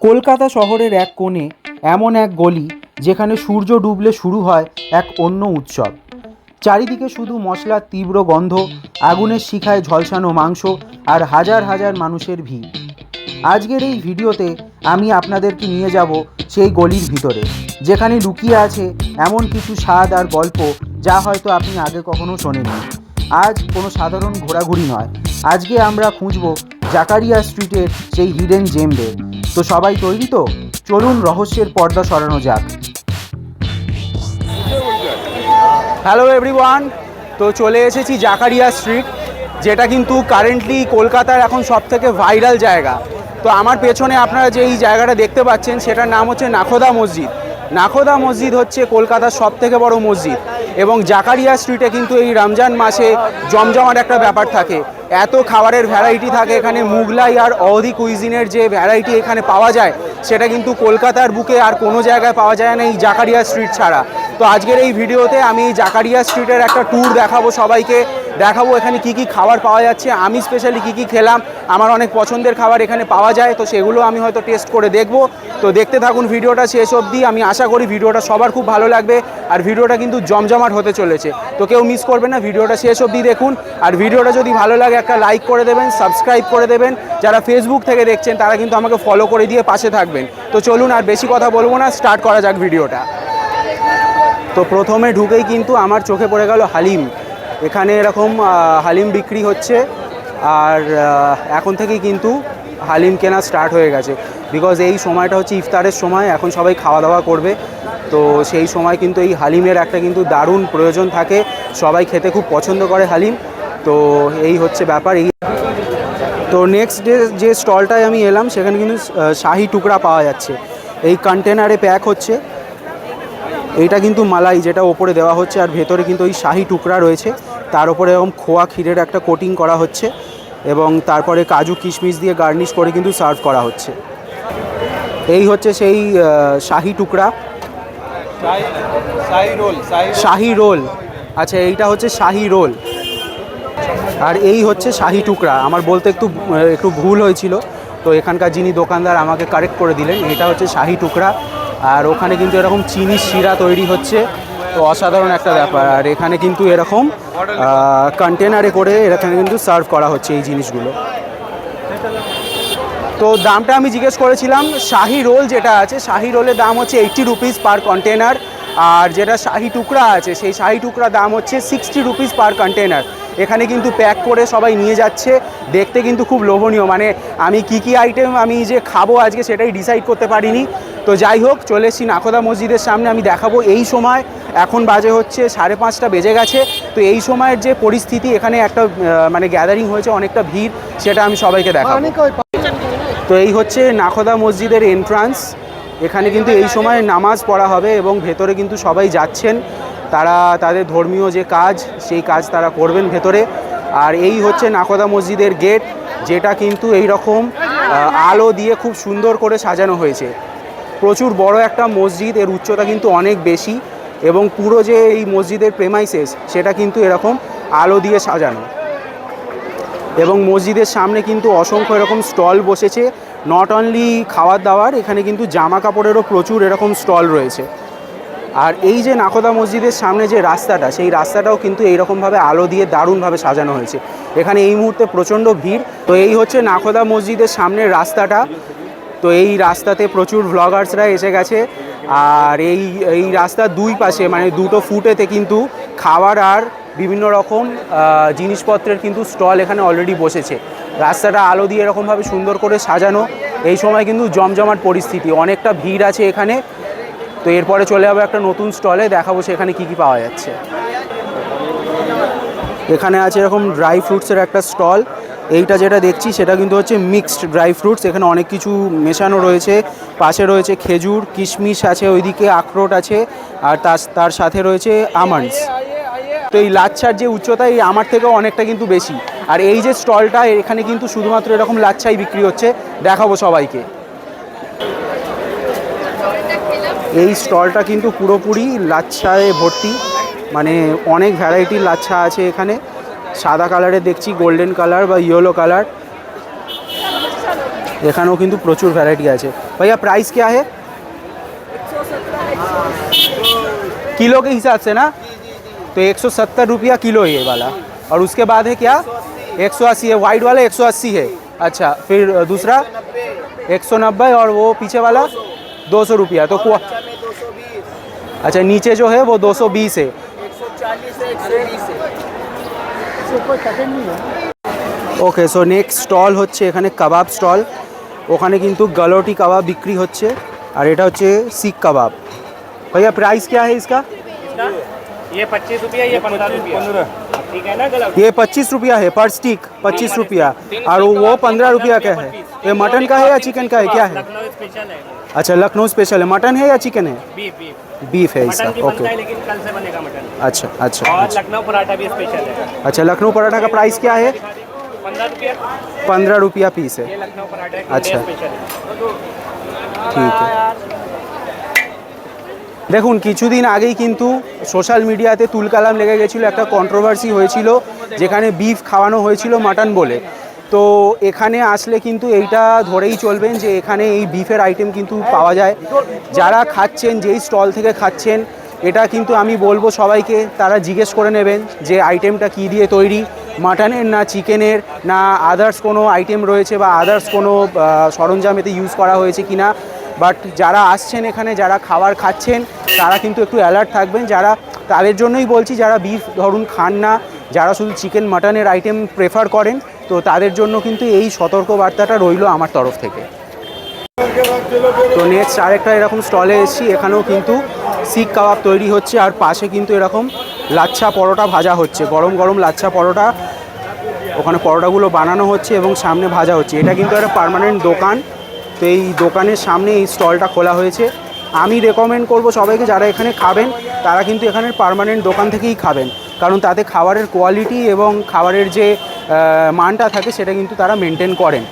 কলকাতা শহরের এক কোণে এমন এক গলি যেখানে সূর্য ডুবলে শুরু হয় এক অন্য উৎসব। চারিদিকে শুধু মশলার তীব্র গন্ধ, আগুনের শিখায় ঝলসানো মাংস আর হাজার হাজার মানুষের ভিড়। আজকের এই ভিডিওতে আমি আপনাদেরকে নিয়ে যাব সেই গলির ভিতরে, যেখানে লুকিয়ে আছে এমন কিছু স্বাদ আর গল্প যা হয়তো আপনি আগে কখনো শোনেননি। আজ কোনো সাধারণ ঘোরাঘুরি নয়, আজকে আমরা খুঁজব জাকারিয়া স্ট্রিটের সেই হিডেন জেমদের। তো সবাই তৈরি তো? চলুন রহস্যের পর্দা সরানো যাক। হ্যালো এভরিওয়ান, তো চলে এসেছি জাকারিয়া স্ট্রিট, যেটা কিন্তু কারেন্টলি কলকাতার এখন সবথেকে ভাইরাল জায়গা। তো আমার পেছনে আপনারা যে এই জায়গাটা দেখতে পাচ্ছেন সেটার নাম হচ্ছে নাখোদা মসজিদ। নাখোদা মসজিদ হচ্ছে কলকাতার সবথেকে বড় মসজিদ, এবং জাকারিয়া স্ট্রিটে কিন্তু এই রমজান মাসে জমজমাট একটা ব্যাপার থাকে। এত খাবারের ভ্যারাইটি থাকে এখানে, মুঘলাই আর অওধি কুইজিনের যে ভ্যারাইটি এখানে পাওয়া যায় সেটা কিন্তু কলকাতার বুকে আর কোনো জায়গায় পাওয়া যায় না এই জাকারিয়া স্ট্রিট ছাড়া। তো আজকের এই ভিডিওতে আমি জাকারিয়া স্ট্রিটের একটা ট্যুর দেখাবো, সবাইকে দেখাবো এখানে কি কি খাবার পাওয়া যাচ্ছে, আমি স্পেশালি কি কি খেলাম, আমার অনেক পছন্দের খাবার এখানে পাওয়া যায়, তো সেগুলো আমি হয়তো টেস্ট করে দেখব। তো দেখতে থাকুন ভিডিওটা শেষ অবধি। আমি আশা করি ভিডিওটা সবার খুব ভালো লাগবে, আর ভিডিওটা কিন্তু জমজমাট হতে চলেছে, তো কেউ মিস করবে না, ভিডিওটা শেষ অবধি দেখুন। আর ভিডিওটা যদি ভালো লাগে একটা লাইক করে দেবেন, সাবস্ক্রাইব করে দেবেন। যারা ফেসবুক থেকে দেখছেন তারা কিন্তু আমাকে ফলো করে দিয়ে পাশে থাকবেন। তো চলুন আর বেশি কথা বলবো না, স্টার্ট করা যাক ভিডিওটা। তো প্রথমে ঢুকেই কিন্তু আমার চোখে পড়ে গেল হালিম। এখানে এরকম হালিম বিক্রি হচ্ছে, আর এখন থেকেই কিন্তু হালিম কেনা স্টার্ট হয়ে গেছে, বিকজ এই সময়টা হচ্ছে ইফতারের সময়, এখন সবাই খাওয়া দাওয়া করবে। তো সেই সময় কিন্তু এই হালিমের একটা কিন্তু দারুণ প্রয়োজন থাকে, সবাই খেতে খুব পছন্দ করে হালিম। তো এই হচ্ছে ব্যাপার। এই তো নেক্সট ডে যে স্টলটায় আমি এলাম সেখানে কিন্তু শাহি টুকরা পাওয়া যাচ্ছে, এই কন্টেনারে প্যাক হচ্ছে। এইটা কিন্তু মালাই যেটা ওপরে দেওয়া হচ্ছে, আর ভেতরে কিন্তু ওই শাহি টুকরা রয়েছে, তার উপরে এরকম খোয়া ক্ষীরের একটা কোটিং করা হচ্ছে, এবং তারপরে কাজু কিশমিশ দিয়ে গার্নিশ করে কিন্তু সার্ভ করা হচ্ছে। এই হচ্ছে সেই শাহি টুকরা, শাহি রোল। আচ্ছা, এইটা হচ্ছে শাহি রোল, আর এই হচ্ছে শাহি টুকরা। আমার বলতে একটু ভুল হয়েছিল, তো এখানকার যিনি দোকানদার আমাকে কারেক্ট করে দিলেন। এটা হচ্ছে শাহি টুকরা, আর ওখানে কিন্তু এরকম চিনি শিরা তৈরি হচ্ছে, তো অসাধারণ একটা ব্যাপার। আর এখানে কিন্তু এরকম কন্টেনারে করে এখানে কিন্তু সার্ভ করা হচ্ছে এই জিনিসগুলো। তো দামটা আমি জিজ্ঞেস করেছিলাম, শাহি রোল যেটা আছে, শাহি রোলের দাম হচ্ছে 80 রুপিস পার কন্টেনার, আর যেটা শাহি টুকরা আছে সেই শাহি টুকরা দাম হচ্ছে 60 রুপিস পার কন্টেনার। এখানে কিন্তু প্যাক করে সবাই নিয়ে যাচ্ছে, দেখতে কিন্তু খুব লোভনীয়। মানে আমি কি আইটেম আমি যে খাবো আজকে সেটাই ডিসাইড করতে পারিনি। তো যাই হোক, চলে এসেছি নাখোদা মসজিদের সামনে, আমি দেখাবো এই সময়। এখন বাজে হচ্ছে 5:30 বেজে গেছে। তো এই সময়ের যে পরিস্থিতি, এখানে একটা মানে গ্যাদারিং হয়েছে, অনেকটা ভিড়, সেটা আমি সবাইকে দেখাবো। তো এই হচ্ছে নাখোদা মসজিদের এন্ট্রান্স। এখানে কিন্তু এই সময় নামাজ পড়া হবে, এবং ভেতরে কিন্তু সবাই যাচ্ছেন, তারা তাদের ধর্মীয় যে কাজ সেই কাজ তারা করবেন ভেতরে। আর এই হচ্ছে নাখোদা মসজিদের গেট, যেটা কিন্তু এই রকম আলো দিয়ে খুব সুন্দর করে সাজানো হয়েছে। প্রচুর বড় একটা মসজিদ, এর উচ্চতা কিন্তু অনেক বেশি, এবং পুরো যে এই মসজিদের প্রেমাইসেস সেটা কিন্তু এরকম আলো দিয়ে সাজানো। এবং মসজিদের সামনে কিন্তু অসংখ্য এরকম স্টল বসেছে, নট অনলি খাওয়ার দাওয়ার, এখানে কিন্তু জামা কাপড়েরও প্রচুর এরকম স্টল রয়েছে। আর এই যে নাখোদা মসজিদের সামনে যে রাস্তাটা, সেই রাস্তাটাও কিন্তু এইরকমভাবে আলো দিয়ে দারুণভাবে সাজানো হয়েছে। এখানে এই মুহূর্তে প্রচণ্ড ভিড়। তো এই হচ্ছে নাখোদা মসজিদের সামনের রাস্তাটা। তো এই রাস্তাতে প্রচুর ভ্লগার্সরা এসে গেছে, আর এই রাস্তার দুই পাশে মানে দুটো ফুটেতে কিন্তু খাবার আর বিভিন্ন রকম জিনিসপত্রের কিন্তু স্টল এখানে অলরেডি বসেছে। রাস্তাটা আলো দিয়ে এরকমভাবে সুন্দর করে সাজানো। এই সময় কিন্তু জমজমাট পরিস্থিতি, অনেকটা ভিড় আছে এখানে। তো এরপরে চলে যাবো একটা নতুন স্টলে, দেখাবো সেখানে কি কি পাওয়া যাচ্ছে। এখানে আছে এরকম ড্রাই ফ্রুটসের একটা স্টল। এইটা যেটা দেখছি সেটা কিন্তু হচ্ছে মিক্সড ড্রাই ফ্রুটস, এখানে অনেক কিছু মেশানো রয়েছে। পাশে রয়েছে খেজুর, কিশমিশ আছে, ওইদিকে আখরোট আছে, আর তার সাথে রয়েছে আমন্ডস। তো এই লাচ্ছার যে উচ্চতা এই আমার থেকেও অনেকটা কিন্তু বেশি। আর এই যে স্টলটা, এখানে কিন্তু শুধুমাত্র এরকম লাচ্ছাই বিক্রি হচ্ছে, দেখাবো সবাইকে। এই স্টলটা কিন্তু পুরোপুরি লাচ্ছায় ভর্তি, মানে অনেক ভ্যারাইটির লাচ্ছা আছে এখানে। সাদা কালারের দেখছি, গোল্ডেন কালার বা ইয়েলো কালার। এখানেও কিন্তু প্রচুর ভ্যারাইটি আছে। भैया प्राइस क्या है? किलो के हिसाब से ना, तो 170 रुपया किलो है ये वाला। और उसके बाद है क्या? 180 है, वाइट वाला 180 है। अच्छा, फिर दूसरा 190 और वो पीछे वाला 200 रुपया। तो अच्छा, नीचे जो है वो 220 है। 140 से 120 है। ওকে, সো নেক্সট স্টল হচ্ছে এখানে কাবাব স্টল। ওখানে কিন্তু গলোটি কাবাব বিক্রি হচ্ছে, আর এটা হচ্ছে सीख कबाब। भैया प्राइस क्या है इसका? ये 25 रुपया, ये 15 रुपया, ठीक है ना? गलत। ये 25 रुपया है पर स्टिक, 25 रुपया। और वो 15 रुपया का है। ये मटन का है या चिकन का है, क्या है? लखनऊ स्पेशल है। अच्छा, लखनऊ स्पेशल है। मटन है या चिकन है? बीफ बीफ बीफ है इसका। मटन की बनता ओके, है, लेकिन कल से बनेगा मटन। अच्छा अच्छा और अच्छा। लखनऊ पराठा भी स्पेशल है। अच्छा, लखनऊ पराठा का प्राइस क्या है? 15 रुपया। 15 रुपया पीस है। ये लखनऊ पराठा अच्छा। स्पेशल है। ঠিক আছে। দেখুন, কিছুদিন আগেই কিন্তু সোশ্যাল মিডিয়াতে তুলকালাম লেগে গেছিলো, একটা কন্ট্রোভার্সি হয়েছিল যেখানে বিফ খাওয়ানো হয়েছিল মাটন বলে। তো এখানে আসলে কিন্তু এইটা ধরেই চলবেন যে এখানে এই বিফের আইটেম কিন্তু পাওয়া যায়। যারা খাচ্ছেন, যেই স্টল থেকে খাচ্ছেন, এটা কিন্তু আমি বলবো সবাইকে তারা জিজ্ঞেস করে নেবেন যে আইটেমটা কী দিয়ে তৈরি, মাটনের না চিকেনের না আদার্স কোনো আইটেম রয়েছে বা আদার্স কোনো সরঞ্জাম এতে ইউজ করা হয়েছে কি না। বাট যারা আসছেন এখানে, যারা খাবার খাচ্ছেন, তারা কিন্তু একটু অ্যালার্ট থাকবেন। যারা, তাদের জন্যই বলছি, যারা বিফ ধরুন খান না, যারা শুধু চিকেন মাটনের আইটেম প্রেফার করেন, তো তাদের জন্য কিন্তু এই সতর্কবার্তাটা রইলো আমার তরফ থেকে। তো নেক্সট আরেকটা এরকম স্টলে এসেছি, এখানেও কিন্তু सीख কাবাব তৈরি হচ্ছে, আর পাশে কিন্তু এরকম লাচ্ছা পরোটা ভাজা হচ্ছে, গরম গরম লাচ্ছা পরোটা। ওখানে পরোটাগুলো বানানো হচ্ছে এবং সামনে ভাজা হচ্ছে। এটা কিন্তু একটা পার্মানেন্ট দোকান, তো এই দোকানের সামনে এই স্টলটা খোলা হয়েছে। আমি রেকমেন্ড করব সবাইকে, যারা এখানে খাবেন তারা কিন্তু এখানের পার্মানেন্ট দোকান থেকেই খাবেন, কারণ তাতে খাবারের কোয়ালিটি এবং খাবারের যে মানটা থাকে সেটা কিন্তু তারা মেনটেন করেন।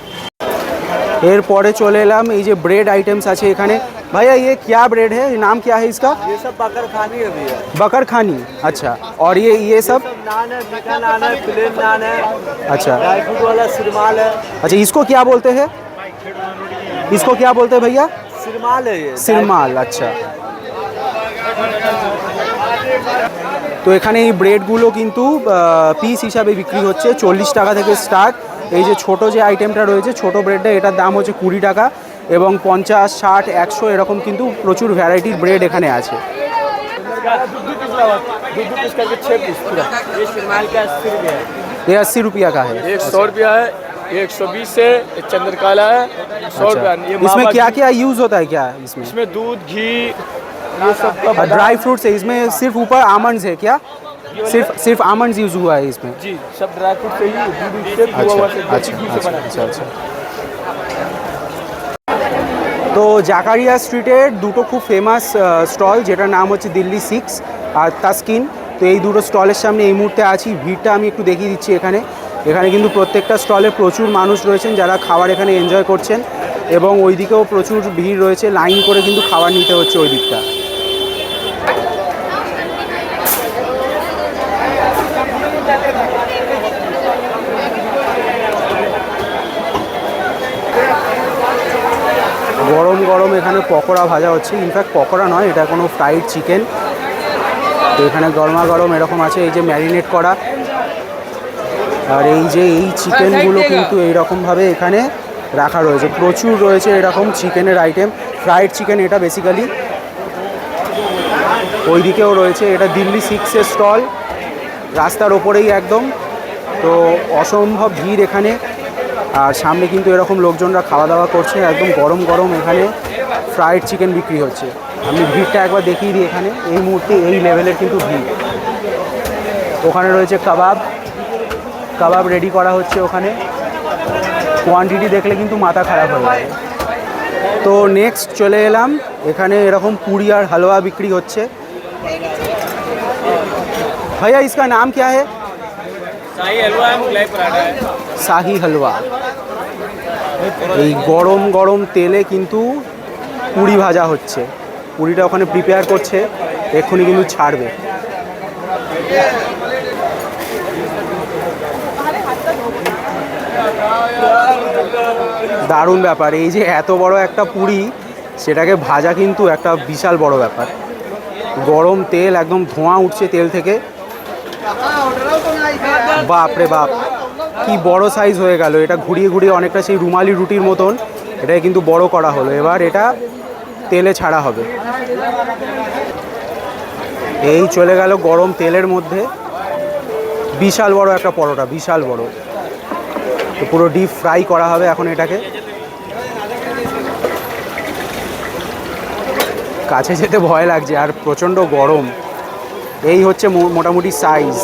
এরপরে চলে এলাম এই যে ব্রেড আইটেমস আছে এখানে। भैया ये क्या ब्रेड है, नाम क्या है इसका? ये सब बकर खानी है भैया। बकर खानी, अच्छा। और ये सब नान है, मीठा नान है, प्लेन नान है, अच्छा ड्राई फ्रूट वाला सिरमाल है। अच्छा, इसको क्या बोलते हैं? इसको क्या बोलते हैं भैया? सिरमाल है ये। सिरमाल, अच्छा। তো এখানে এই ব্রেডগুলো কিন্তু পিস হিসাবে বিক্রি হচ্ছে, 40 টাকা থেকে স্টার্ট। এই যে ছোট যে আইটেমটা রয়েছে, ছোট ব্রেডটা, এটার দাম হচ্ছে 20 টাকা, এবং 50, 60, 100 এরকম কিন্তু প্রচুর ভ্যারাইটির ব্রেড এখানে আছে। ये 80 रुपया का है। एक 100 रुपया है, 120 है, एक चंद्रकाला है, 100 रुपया। ये इसमें मावा क्या क्या यूज़ होता है, क्या इसमें? इसमें दूध, घी, ये सब का ड्राई फ्रूट्स है इसमें, सिर्फ ऊपर आमंड्स है क्या? सिर्फ आमंड्स यूज़ हुआ है इसमें? जी, सब ड्राई फ्रूट से ही दूध से हुआ हुआ से अच्छा घी से बना है। अच्छा अच्छा। তো জাকারিয়া স্ট্রিটের দুটো খুব ফেমাস স্টল, যেটার নাম হচ্ছে দিল্লি 6 আর তাসকিন। তো এই দুটো স্টলের সামনে এই মুহূর্তে আছি। ভিড়টা আমি একটু দেখিয়ে দিচ্ছি এখানে। এখানে কিন্তু প্রত্যেকটা স্টলে প্রচুর মানুষ রয়েছেন যারা খাবার এখানে এনজয় করছেন, এবং ওই দিকেও প্রচুর ভিড় রয়েছে, লাইন করে কিন্তু খাবার নিতে হচ্ছে ওই দিকটা। গরম গরম এখানে পকোড়া ভাজা হচ্ছে, ইনফ্যাক্ট পকোড়া নয়, এটা কোনো ফ্রাইড চিকেন। তো এখানে গরমা গরম এরকম আছে, এই যে ম্যারিনেট করা, আর এই যে এই চিকেনগুলো কিন্তু এইরকমভাবে এখানে রাখা রয়েছে, প্রচুর রয়েছে এরকম চিকেনের আইটেম। ফ্রাইড চিকেন এটা বেসিক্যালি। ওই দিকেও রয়েছে, এটা দিল্লি 6-এর স্টল, রাস্তার ওপরেই একদম। তো অসম্ভব ভিড় এখানে, আর সামনে কিন্তু এরকম লোকজনরা খাওয়া দাওয়া করছে, একদম গরম গরম এখানে ফ্রাইড চিকেন বিক্রি হচ্ছে। আমি ভিড়টা একবার দেখিয়ে দিই। এখানে এই মুহূর্তে এই লেভেলের কিন্তু ভিড়। ওখানে রয়েছে কাবাব রেডি করা হচ্ছে ওখানে। কোয়ান্টিটি দেখলে কিন্তু মাথা খারাপ হয়ে যাবে। তো নেক্সট চলে এলাম, এখানে এরকম পুরি আর হালুয়া বিক্রি হচ্ছে। भैया इसका नाम क्या है? शाही हलवा है, मुगलाई पराठा है। শাহি হালুয়া। এই গরম গরম তেলে কিন্তু পুরি ভাজা হচ্ছে, পুরিটা ওখানে প্রিপেয়ার করছে, এক্ষুনি কিন্তু ছাড়বে। দারুণ ব্যাপার, এই যে এত বড় একটা পুরি সেটাকে ভাজা কিন্তু একটা বিশাল বড় ব্যাপার। গরম তেল, একদম ধোঁয়া উঠছে তেল থেকে। বাপ রে বাপ, কি বড় সাইজ হয়ে গেল এটা, ঘুরিয়ে ঘুরিয়ে অনেকটা সেই রুমালি রুটির মতন এটাকে কিন্তু বড় করা হলো। এবার এটা তেলে ছাড়া হবে। এই চলে গেল গরম তেলের মধ্যে, বিশাল বড় একটা পরোটা, বিশাল বড়। তো পুরো ডিপ ফ্রাই করা হবে এখন এটাকে। কাছে যেতে ভয় লাগছে আর প্রচণ্ড গরম। এই হচ্ছে মোটামুটি সাইজ।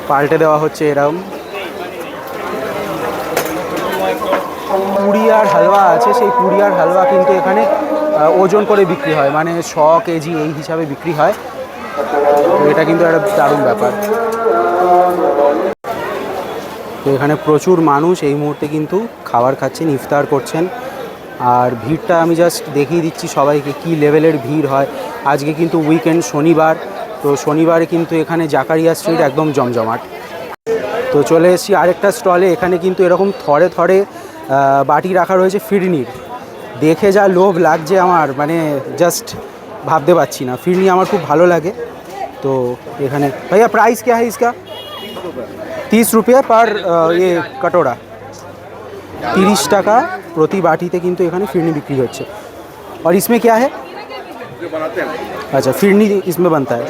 পাল্টে দেওয়া হচ্ছে এরকম। পুরি আর হালুয়া আছে, সেই পুরি আর হালুয়া কিন্তু এখানে ওজন করে বিক্রি হয়, মানে 100 কেজি এই হিসাবে বিক্রি হয়। এটা কিন্তু একটা দারুণ ব্যাপার। তো এখানে প্রচুর মানুষ এই মুহূর্তে কিন্তু খাবার খাচ্ছেন, ইফতার করছেন। আর ভিড়টা আমি জাস্ট দেখিয়ে দিচ্ছি সবাইকে কি লেভেলের ভিড় হয়। আজকে কিন্তু উইকেন্ড, শনিবার, তো শনিবারে কিন্তু এখানে জাকারিয়া স্ট্রিট একদম জমজমাট। তো চলে এসেছি আরেকটা স্টলে। এখানে কিন্তু এরকম থরে থরে বাটি রাখা রয়েছে ফিরনির। দেখে যা লোভ লাগছে আমার, মানে জাস্ট ভাবতে পারছি না। ফিরনি আমার খুব ভালো লাগে। তো এখানে ভাইয়া प्राइस क्या है इसका? 30 रुपये पर ये कटोरा। 30 টাকা প্রতি বাটিতে কিন্তু এখানে ফিরনি বিক্রি হচ্ছে। और इसमें क्या है? अच्छा, फिरनी इसमें बनता है।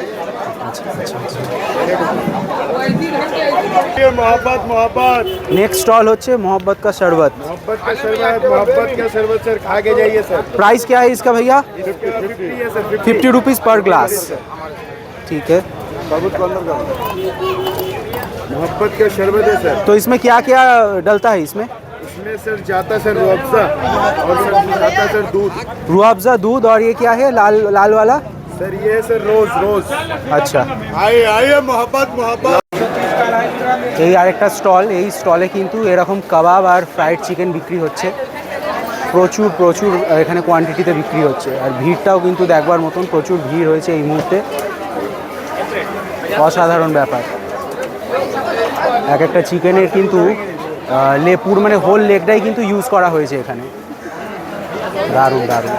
अच्छा अच्छा अच्छा। मोहब्बत मोहब्बत नेक्स्ट स्टॉल होच्छे मोहब्बत का शरबत। मोहब्बत का शरबत सर, खा के जाइए सर। प्राइस क्या है इसका भैया? 50 है सर, 50 रुपीज़ पर ग्लास। ठीक है। मोहब्बत का शरबत है सर। तो इसमें क्या क्या डलता है इसमें? इसमें सर जाता सर रूह अफ़ज़ा, और सर जाता सर दूध। रूह अफ़ज़ा, दूध। और ये क्या है लाल लाल वाला? सर ये है सर रोज रोज। अच्छा, आइए आइए मोहब्बत मोहब्बत। এই আরেকটা স্টল। এই স্টলে কিন্তু এরকম কাবাব আর ফ্রাইড চিকেন বিক্রি হচ্ছে। প্রচুর প্রচুর এখানে কোয়ান্টিটিতে বিক্রি হচ্ছে। আর ভিড়টাও কিন্তু দেখবার মতন, প্রচুর ভিড় হয়েছে এই মুহূর্তে। অসাধারণ ব্যাপার। এক একটা চিকেনের কিন্তু লেপুর, মানে হোল লেগটাই কিন্তু ইউজ করা হয়েছে এখানে। দারুণ দারুণ।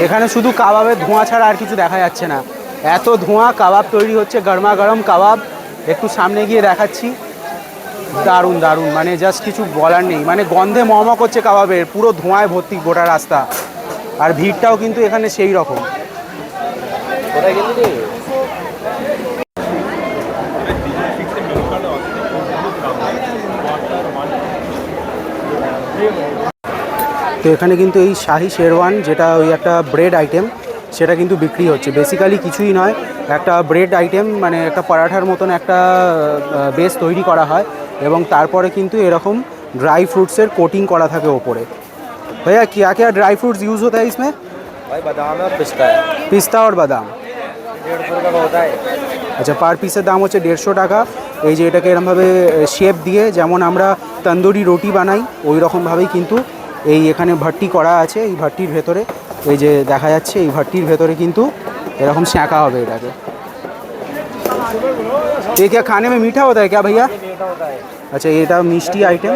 এখানে শুধু কাবাবের ধোঁয়া ছাড়া আর কিছু দেখা যাচ্ছে না। এত ধোঁয়া, কাবাব তৈরি হচ্ছে, গরমা গরম কাবাব। একটু সামনে গিয়ে দেখাচ্ছি। দারুণ দারুণ, মানে জাস্ট কিছু বলার নেই। মানে গন্ধে মহমক হচ্ছে কাবাবের, পুরো ধোঁয়ায় ভর্তি গোটা রাস্তা। আর ভিড়টাও কিন্তু এখানে সেই রকম। তো এখানে কিন্তু এই শাহি শেরওয়ান, যেটা ওই একটা ব্রেড আইটেম, সেটা কিন্তু বিক্রি হচ্ছে। বেসিক্যালি কিছুই নয়, একটা ব্রেড আইটেম, মানে একটা পরাঠার মতন একটা বেস তৈরি করা হয় এবং তারপরে কিন্তু এরকম ड्राई फ्रूट्सের কোটিং করা থাকে ওপরে। भैया क्या क्या ड्राई फ्रूट्स यूज़ होता है इसमें? भाई बादाम है और पिस्ता है। पिस्ता और बादाम 150 रुपये का होता है। আচ্ছা, পার পিসের দাম হচ্ছে 150 টাকা। এই যে এটাকে এরকমভাবে শেপ দিয়ে, যেমন আমরা তন্দুরি রুটি বানাই ওই রকমভাবেই কিন্তু এই এখানে ভাট্টি করা আছে। এই ভাট্টির ভেতরে এই যে দেখা যাচ্ছে, এই ভাট্টির ভেতরে কিন্তু এরকম সেঁকা হবে এটাকে। ये क्या खाने में मीठा होता है क्या भैया? আচ্ছা, এটা মিষ্টি আইটেম।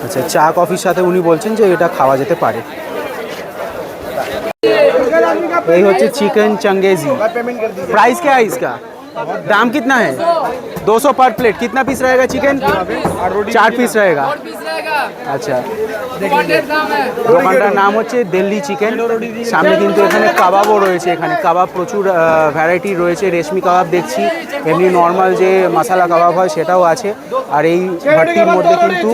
আচ্ছা, চা কফির সাথে উনি বলছেন যে এটা খাওয়া যেতে পারে। এই হচ্ছে চিকেন चंगेजी। प्राइस क्या है इसका? दाम कितना है? 200 पर प्लेट। कितना पीस रहेगा चिकन? 4 पीस रहेगा। আচ্ছা, দোকানটার নাম হচ্ছে দিল্লি চিকেন। সামনে কিন্তু এখানে কাবাবও রয়েছে। এখানে কাবাব প্রচুর ভ্যারাইটি রয়েছে। রেশমি কাবাব দেখছি, এমনি নর্মাল যে মশলা কাবাব হয় সেটাও আছে। আর এই ভাট্টির মধ্যে কিন্তু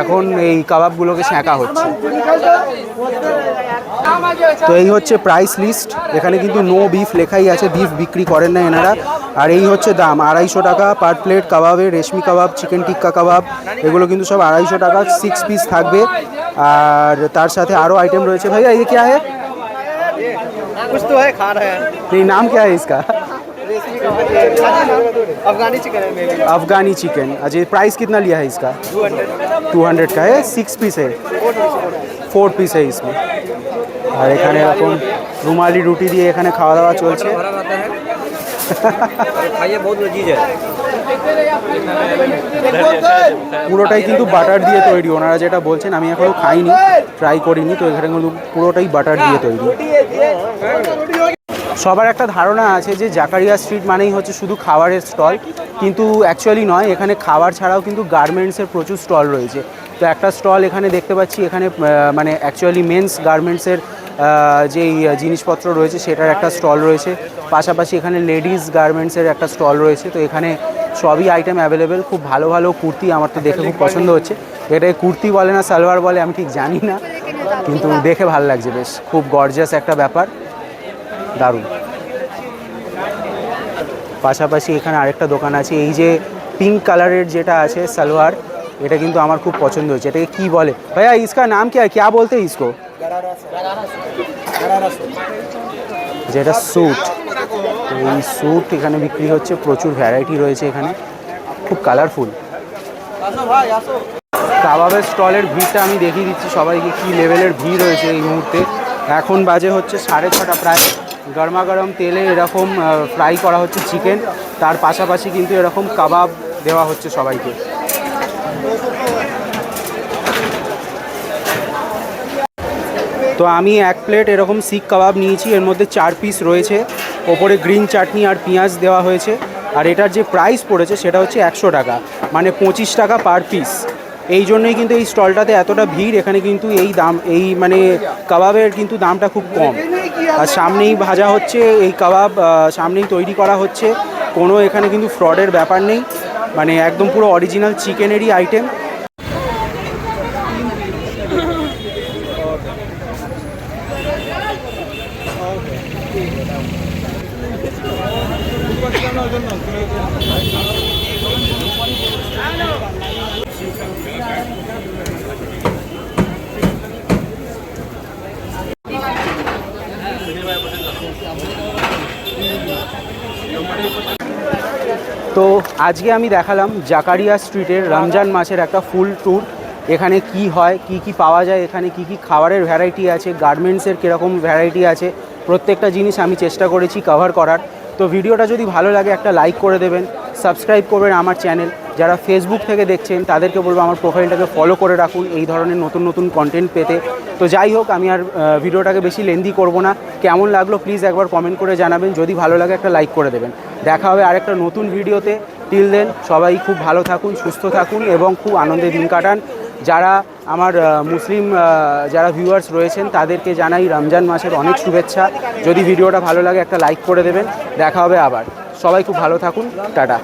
এখন এই কাবাবগুলোকে সেঁকা হচ্ছে। তো এই হচ্ছে প্রাইস লিস্ট। এখানে কিন্তু নো বিফ লেখাই আছে, বিফ বিক্রি করেন না এনারা। আর এই হচ্ছে দাম, 250 টাকা পার প্লেট কাবাবের। রেশমি কাবাব, চিকেন টিক্কা কাবাব, এগুলো কিন্তু সব 250 টাকা। 6 পিস থাকবে। আর তার সাথে আরও আইটেম রয়েছে। ভাইয়া ये क्या है? कुछ तो है, खा रहे हैं। ये नाम क्या है इसका? अफगानी चिकन है मेरे। अफगानी चिकन। अच्छा, ये प्राइस कितना लिया है इसका? 200 का है। 6 पीस है, 4 पीस है इसमें। আর এখানে এরকম রুমালি রুটি দিয়ে এখানে খাওয়া দাওয়া চলছে। खाइए बहुत लजीज है। পুরোটাই কিন্তু বাটার দিয়ে তৈরি, ওনারা যেটা বলছেন, আমি এখনো খাইনি, ট্রাই করিনি, তো এখানে কিন্তু পুরোটাই বাটার দিয়ে তৈরি। সবার একটা ধারণা আছে যে জাকারিয়া স্ট্রিট মানেই হচ্ছে শুধু খাবারের স্টল, কিন্তু অ্যাকচুয়ালি নয়, এখানে খাবার ছাড়াও কিন্তু গার্মেন্টসের প্রচুর স্টল রয়েছে। তো একটা স্টল এখানে দেখতে পাচ্ছি, এখানে মানে অ্যাকচুয়ালি মেন্স গার্মেন্টসের যেই জিনিসপত্র রয়েছে সেটার একটা স্টল রয়েছে, পাশাপাশি এখানে লেডিস গার্মেন্টসের একটা স্টল রয়েছে। তো এখানে সবই আইটেম অ্যাভেলেবেল, খুব ভালো ভালো কুর্তি, আমার তো দেখে খুব পছন্দ হচ্ছে। এটাকে কুর্তি বলে না সালোয়ার বলে আমি ঠিক জানি না, কিন্তু দেখে ভালো লাগছে, বেশ খুব গর্জিয়াস একটা ব্যাপার, দারুণ। পাশাপাশি এখানে আরেকটা দোকান আছে, এই যে পিঙ্ক কালারের যেটা আছে সালোয়ার, এটা কিন্তু আমার খুব পছন্দ হয়েছে। এটাকে কি বলে ভাইয়া, ইসকা নাম क्या बोलते हैं इसको? যেটা স্যুট, এই স্যুট এখানে বিক্রি হচ্ছে, প্রচুর ভ্যারাইটি রয়েছে এখানে, খুব কালারফুল। কাবাবের স্টলের ভিড়টা আমি দেখিয়ে দিচ্ছি সবাইকে, কী লেভেলের ভিড় রয়েছে এই মুহূর্তে। এখন বাজে হচ্ছে 6:30 প্রায়, গরমা গরম তেলে এরকম ফ্রাই করা হচ্ছে চিকেন, তার পাশাপাশি কিন্তু এরকম কাবাব দেওয়া হচ্ছে সবাইকে। তো আমি 1 প্লেট এরকম শিখ কাবাব নিয়েছি, এর মধ্যে 4 পিস রয়েছে, ওপরে গ্রিন চাটনি আর পেঁয়াজ দেওয়া হয়েছে। আর এটার যে প্রাইস পড়েছে সেটা হচ্ছে 100 টাকা, মানে 25 টাকা পার পিস। এই জন্যই কিন্তু এই স্টলটাতে এতটা ভিড়, এখানে কিন্তু এই দাম, এই মানে কাবাবের কিন্তু দামটা খুব কম। আর সামনেই ভাজা হচ্ছে এই কাবাব, সামনেই তৈরি করা হচ্ছে, কোনো এখানে কিন্তু ফ্রডের ব্যাপার নেই, মানে একদম পুরো অরিজিনাল চিকেনেরই আইটেম। তো আজকে আমি দেখালাম জাকারিয়া স্ট্রিটের রমজান মাসের একটা ফুল ট্যুর। এখানে কি হয়, কি কি পাওয়া যায়, এখানে কি কি খাবারের ভ্যারাইটি আছে, গার্মেন্টসের কীরকম ভ্যারাইটি আছে, প্রত্যেকটা জিনিস আমি চেষ্টা করেছি কভার করার। তো ভিডিওটা যদি ভালো লাগে একটা লাইক করে দেবেন, সাবস্ক্রাইব করবেন আমার চ্যানেল। যারা ফেসবুক থেকে দেখছেন তাদেরকে বলবো আমার প্রোফাইলটাকে ফলো করে রাখুন এই ধরনের নতুন নতুন কন্টেন্ট পেতে। তো যাই হোক, আমি আর ভিডিওটাকে বেশি লেন্দি করব না। কেমন লাগলো প্লিজ একবার কমেন্ট করে জানাবেন, যদি ভালো লাগে একটা লাইক করে দেবেন। দেখা হবে আরেকটা নতুন ভিডিওতে। টিল দেন সবাই খুব ভালো থাকুন, সুস্থ থাকুন এবং খুব আনন্দে দিন কাটান। যারা আমার মুসলিম যারা ভিউয়ার্স রয়েছেন তাদেরকে জানাই রমজান মাসের অনেক শুভেচ্ছা। যদি ভিডিওটা ভালো লাগে একটা লাইক করে দেবেন। দেখা হবে আবার, সবাই খুব ভালো থাকুন, টাটা।